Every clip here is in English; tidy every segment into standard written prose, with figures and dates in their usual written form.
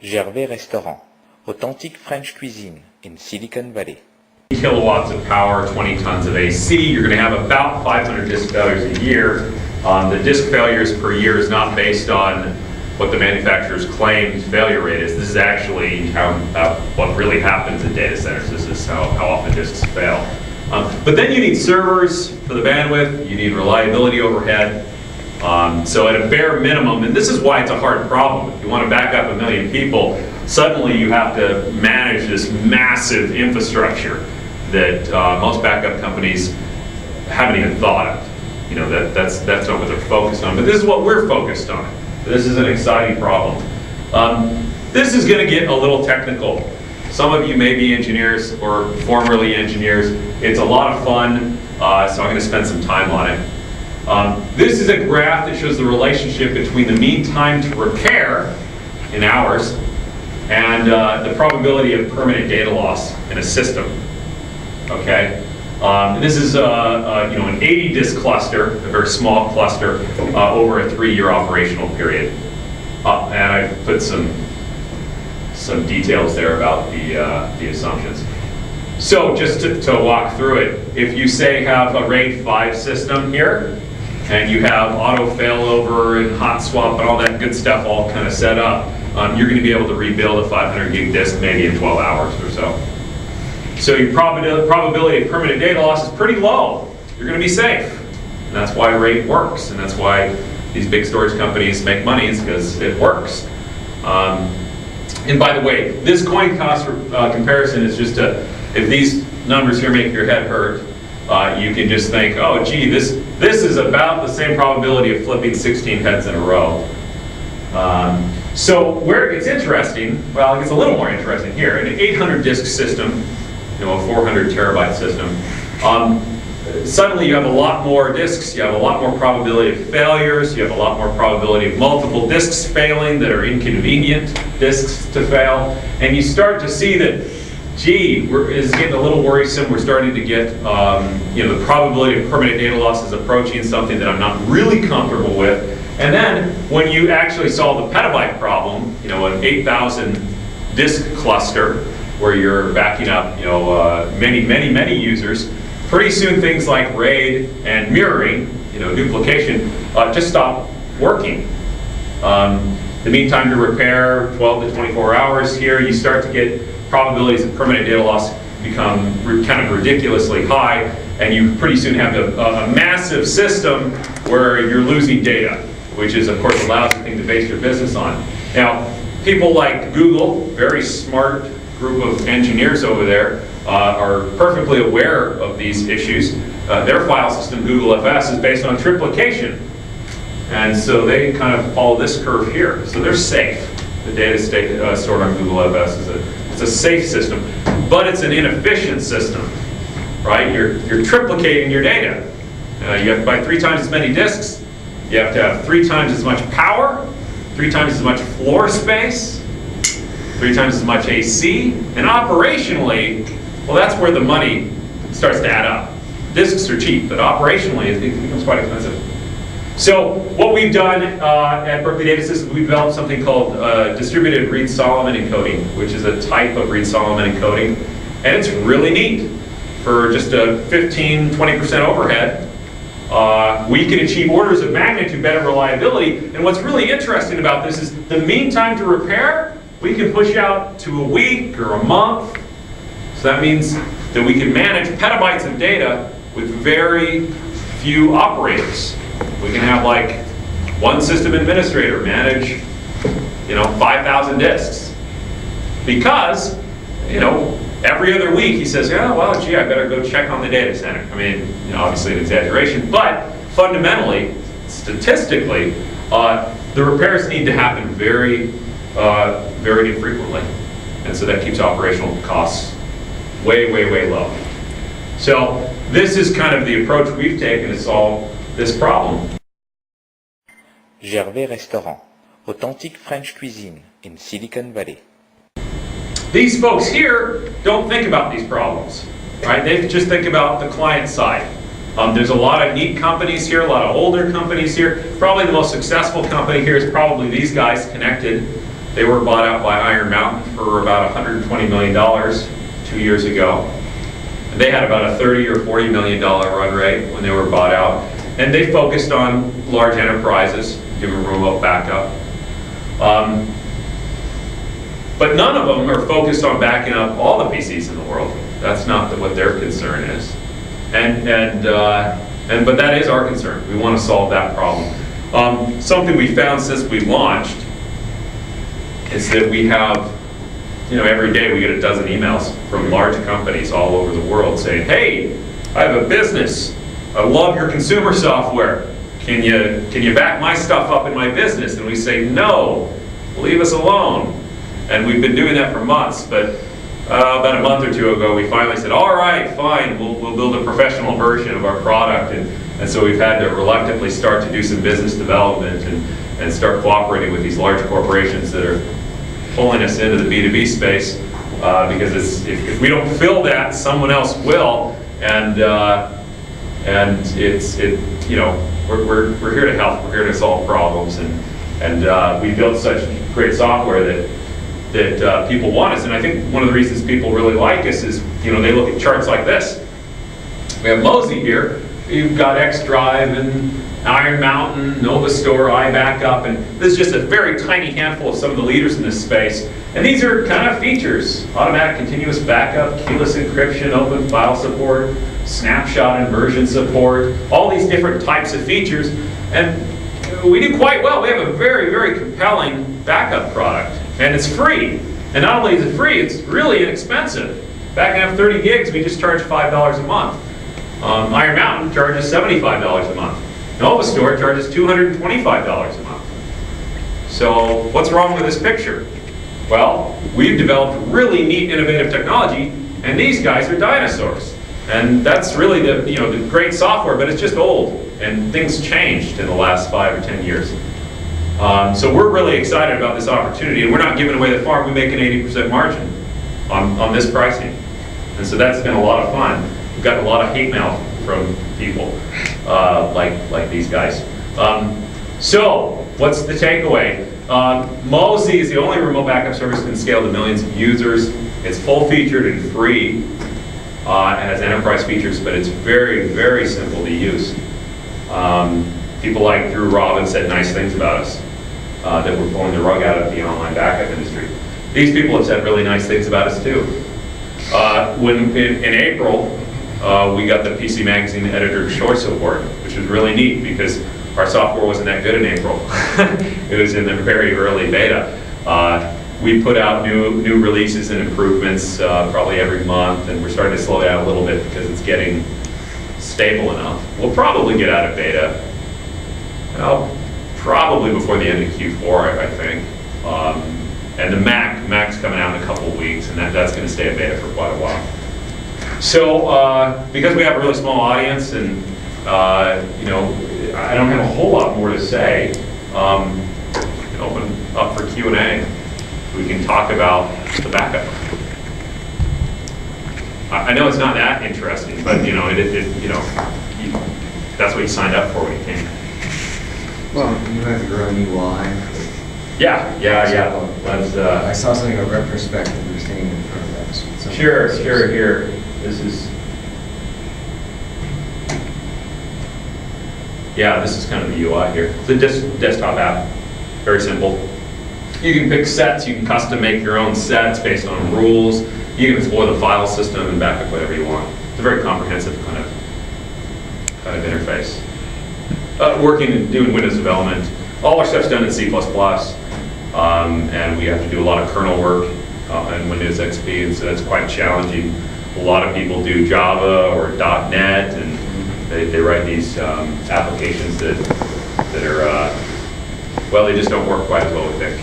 Gervais Restaurant, authentic French cuisine in Silicon Valley. Kilowatts of power, 20 tons of AC. You're going to have about 500 disk failures a year. The disk failures per year is not based on what the manufacturer's claimed failure rate is. This is actually what really happens in data centers. This is how often disks fail. But then you need servers for the bandwidth. You need reliability overhead. So at a bare minimum, and this is why it's a hard problem. If you want to back up 1 million people, suddenly you have to manage this massive infrastructure that most backup companies haven't even thought of. You know, that's not what they're focused on. But this is what we're focused on. This is an exciting problem. This is going to get a little technical. Some of you may be engineers or formerly engineers. It's a lot of fun, so I'm going to spend some time on it. This is a graph that shows the relationship between the mean time to repair in hours and the probability of permanent data loss in a system. Okay, this is an 80 disk cluster, a very small cluster, over a 3-year operational period. And I've put some details there about the assumptions. So just to walk through it, if you say have a RAID 5 system here, and you have auto failover and hot swap and all that good stuff all kind of set up, you're going to be able to rebuild a 500 gig disk maybe in 12 hours or so. So your probability of permanent data loss is pretty low. You're going to be safe. And that's why RAID works, and that's why these big storage companies make money, is because it works. And by the way, this coin cost comparison is just if these numbers here make your head hurt, you can just think, oh gee, this is about the same probability of flipping 16 heads in a row. So where it gets interesting, well, it gets a little more interesting here. In an 800 disk system, a 400 terabyte system, suddenly you have a lot more disks, you have a lot more probability of failures, you have a lot more probability of multiple disks failing that are inconvenient disks to fail, and you start to see that, gee, it's getting a little worrisome. We're starting to get, the probability of permanent data loss is approaching something that I'm not really comfortable with. And then when you actually solve the petabyte problem, an 8,000 disk cluster where you're backing up, many users, pretty soon things like RAID and mirroring, duplication, just stop working. The mean time to repair, 12 to 24 hours here. You start to get probabilities of permanent data loss become kind of ridiculously high, and you pretty soon have a massive system where you're losing data, which is, of course, a lousy thing to base your business on. Now, people like Google, very smart group of engineers over there, are perfectly aware of these issues. Their file system, Google FS, is based on triplication. And so they kind of follow this curve here. So they're safe. The data stored on Google FS it's a safe system, but it's an inefficient system, right? You're triplicating your data. You have to buy 3 times as many disks. You have to have 3 times as much power, 3 times as much floor space, 3 times as much AC, and operationally, well, that's where the money starts to add up. Disks are cheap, but operationally it becomes quite expensive. So what we've done at Berkeley Data Systems, we've developed something called distributed Reed-Solomon encoding, which is a type of Reed-Solomon encoding, and it's really neat. For just a 15-20% overhead, we can achieve orders of magnitude better reliability. And what's really interesting about this is the mean time to repair, we can push out to a week or a month. So that means that we can manage petabytes of data with very few operators. We can have like one system administrator manage, 5,000 disks. Because, every other week he says, yeah, well, gee, I better go check on the data center. I mean, obviously an exaggeration, but fundamentally, statistically, the repairs need to happen very, very infrequently. And so that keeps operational costs way, way, way low. So this is kind of the approach we've taken to solve this problem. Gervais Restaurant, authentic French cuisine in Silicon Valley. These folks here don't think about these problems, right? They just think about the client side. There's a lot of neat companies here, a lot of older companies here. Probably the most successful company here is probably these guys connected. They were bought out by Iron Mountain for about $120 million 2 years ago. And they had about a $30 or $40 million run rate when they were bought out. And they focused on large enterprises, doing remote backup. But none of them are focused on backing up all the PCs in the world. That's not what their concern is. But that is our concern. We want to solve that problem. Something we found since we launched is that we have, every day we get a dozen emails from large companies all over the world saying, hey, I have a business. I love your consumer software. Can you back my stuff up in my business? And we say, no, leave us alone. And we've been doing that for months, but about a month or two ago, we finally said, all right, fine, we'll build a professional version of our product. And so we've had to reluctantly start to do some business development and start cooperating with these large corporations that are pulling us into the B2B space, because if we don't fill that, someone else will. And we're here to help. We're here to solve problems, and we built such great software that people want us. And I think one of the reasons people really like us is, they look at charts like this. We have Mozy here. You've got X-Drive and Iron Mountain, Nova Store, iBackup, and this is just a very tiny handful of some of the leaders in this space. And these are kind of features: automatic continuous backup, keyless encryption, open file support, snapshot and version support, all these different types of features. And we do quite well. We have a very, very compelling backup product, and it's free. And not only is it free, it's really inexpensive. Backing up 30 gigs, we just charge $5 a month. Iron Mountain charges $75 a month. Nova Store charges $225 a month. So what's wrong with this picture? Well, we've developed really neat, innovative technology, and these guys are dinosaurs. And that's really the great software, but it's just old, and things changed in the last 5 or 10 years. So we're really excited about this opportunity, and we're not giving away the farm. We make an 80% margin on this pricing. And so that's been a lot of fun. We've gotten a lot of hate mail from people like these guys. So what's the takeaway? Mozy is the only remote backup service that can scale to millions of users. It's full-featured and free. It has enterprise features, but it's very, very simple to use. People like Drew Robbins said nice things about us, that we're pulling the rug out of the online backup industry. These people have said really nice things about us too. When in April, we got the PC Magazine Editor's Choice Award, which was really neat because our software wasn't that good in April. It was in the very early beta. We put out new releases and improvements probably every month, and we're starting to slow down a little bit because it's getting stable enough. We'll probably get out of beta, probably before the end of Q4, I think. And the Mac's coming out in a couple of weeks, and that's going to stay in beta for quite a while. So because we have a really small audience, and I don't have a whole lot more to say, open up for Q&A. We can talk about the backup. I know it's not that interesting, but that's what you signed up for when you came. Well, you have your own UI. Yeah. Let's. I saw something a retrospective you were standing in front of that. Sure. Here, this is. Yeah, this is kind of the UI here. It's a desktop app. Very simple. You can pick sets. You can custom make your own sets based on rules. You can explore the file system and back up whatever you want. It's a very comprehensive kind of interface. Working and doing Windows development. All our stuff's done in C++, and we have to do a lot of kernel work in Windows XP, and so that's quite challenging. A lot of people do Java or .NET, and they write these applications that are, they just don't work quite as well, we think.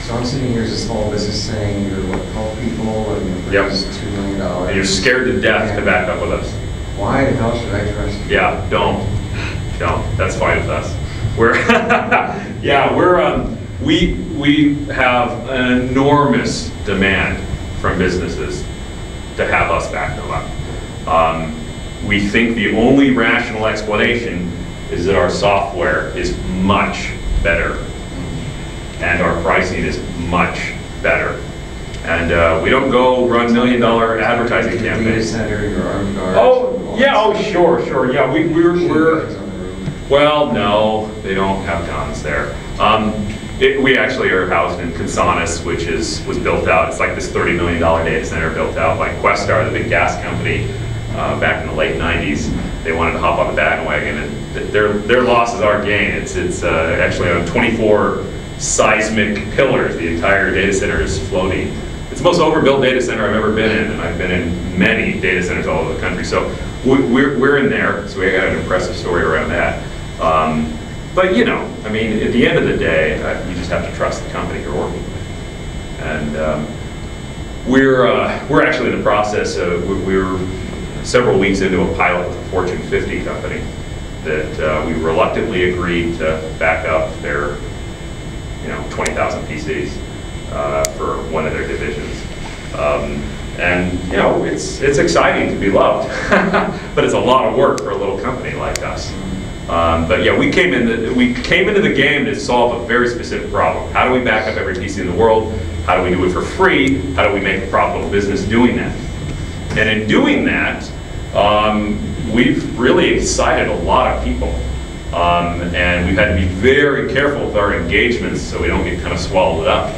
So I'm sitting here as a small business saying you're 12 people and you're producing $2 million. And you're scared to death to back up with us. Why the hell should I trust you? Yeah, don't. That's fine with us. We have an enormous demand from businesses to have us back them up. We think the only rational explanation is that our software is much better and our pricing is much better. And we don't go run $1 million advertising Your data campaigns. center, your armed guards. Oh, yeah, oh, sure, yeah, we're Guns on the roof. well, no, they don't have guns there. We actually are housed in Consanas, which was built out. It's like this $30 million data center built out by Questar, the big gas company, back in the late '90s. They wanted to hop on the bandwagon, and their loss is our gain. It's actually on 24 seismic pillars. The entire data center is floating. It's the most overbuilt data center I've ever been in, and I've been in many data centers all over the country. So we're in there, so we got an impressive story around that. But you know, I mean, at the end of the day, you just have to trust the company you're working with. And we're actually in the process of, we're several weeks into a pilot with a Fortune 50 company that we reluctantly agreed to back up their 20,000 PCs for one of their divisions. And you know, it's exciting to be loved, but it's a lot of work for a little company like us. But yeah, we came into the game to solve a very specific problem. How do we back up every PC in the world? How do we do it for free? How do we make a profitable business doing that? And in doing that, we've really excited a lot of people. And we've had to be very careful with our engagements so we don't get kind of swallowed up.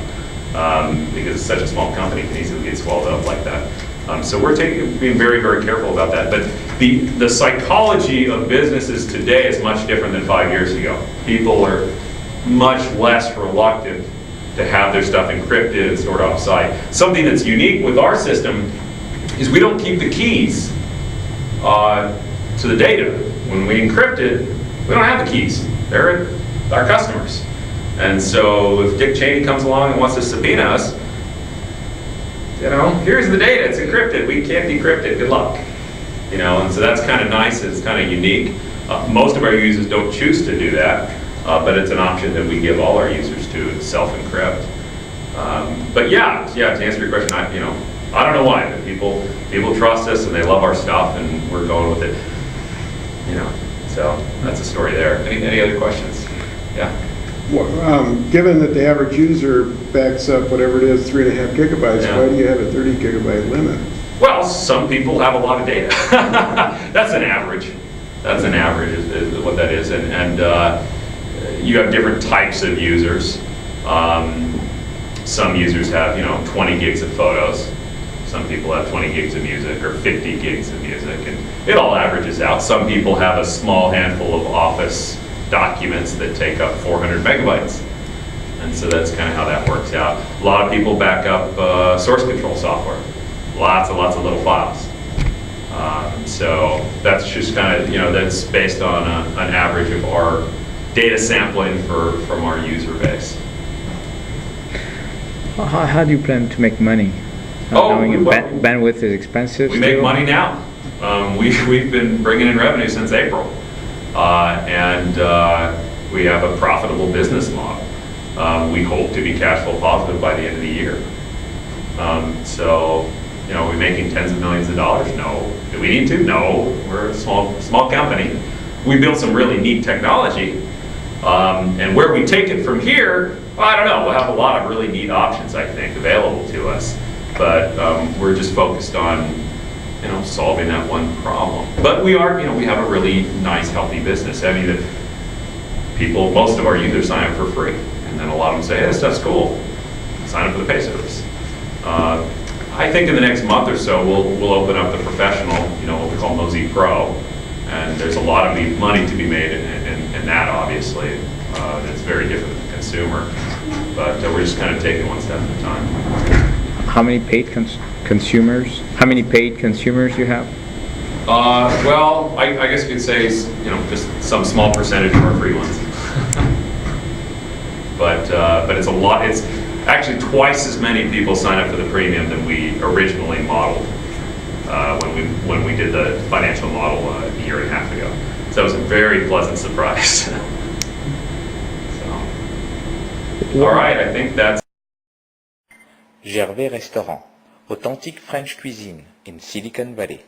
Because it's such a small company, it can easily get swallowed up like that. So we're being very, very careful about that. But the psychology of businesses today is much different than 5 years ago. People are much less reluctant to have their stuff encrypted and stored off-site. Something that's unique with our system is we don't keep the keys to the data. When we encrypt it, we don't have the keys. They're our customers. And so if Dick Cheney comes along and wants to subpoena us, here's the data, it's encrypted, we can't decrypt it, good luck. And so that's kind of nice, it's kind of unique. Most of our users don't choose to do that, but it's an option that we give all our users to self-encrypt. But yeah, to answer your question, I don't know why, but people trust us and they love our stuff and we're going with it. So that's the story there. Any other questions? Yeah. Well, given that the average user backs up whatever it is, 3.5 gigabytes, Yeah. why do you have a 30 gigabyte limit? Well, some people have a lot of data. That's an average. That's an average is what that is. And you have different types of users. Some users have 20 gigs of photos. Some people have 20 gigs of music or 50 gigs of music, and it all averages out. Some people have a small handful of Office documents that take up 400 megabytes. And so that's kind of how that works out. A lot of people back up source control software. Lots and lots of little files. So that's just kind of, that's based on an average of our data sampling from our user base. How do you plan to make money? Knowing bandwidth is expensive. We make money now. We've been bringing in revenue since April. And we have a profitable business model. We hope to be cash flow positive by the end of the year. So, are we making tens of millions of dollars? No. Do we need to? No. We're a small company. We built some really neat technology. And where we take it from here, well, I don't know. We'll have a lot of really neat options, I think, available to us. But we're just focused on solving that one problem. But we are, we have a really nice, healthy business. I mean, most of our users sign up for free. And then a lot of them say, hey, this stuff's cool. Sign up for the pay service. I think in the next month or so, we'll open up the professional, what we call Mozy Pro. And there's a lot of money to be made in that, obviously. It's very different than the consumer. But we're just kind of taking one step at a time. How many paid consumers? How many paid consumers you have? Well, I guess you could say, just some small percentage of our free ones. But it's a lot. It's actually twice as many people sign up for the premium than we originally modeled when we did the financial model a year and a half ago. So it was a very pleasant surprise. All right, I think that's. Gervais Restaurant, authentic French cuisine in Silicon Valley.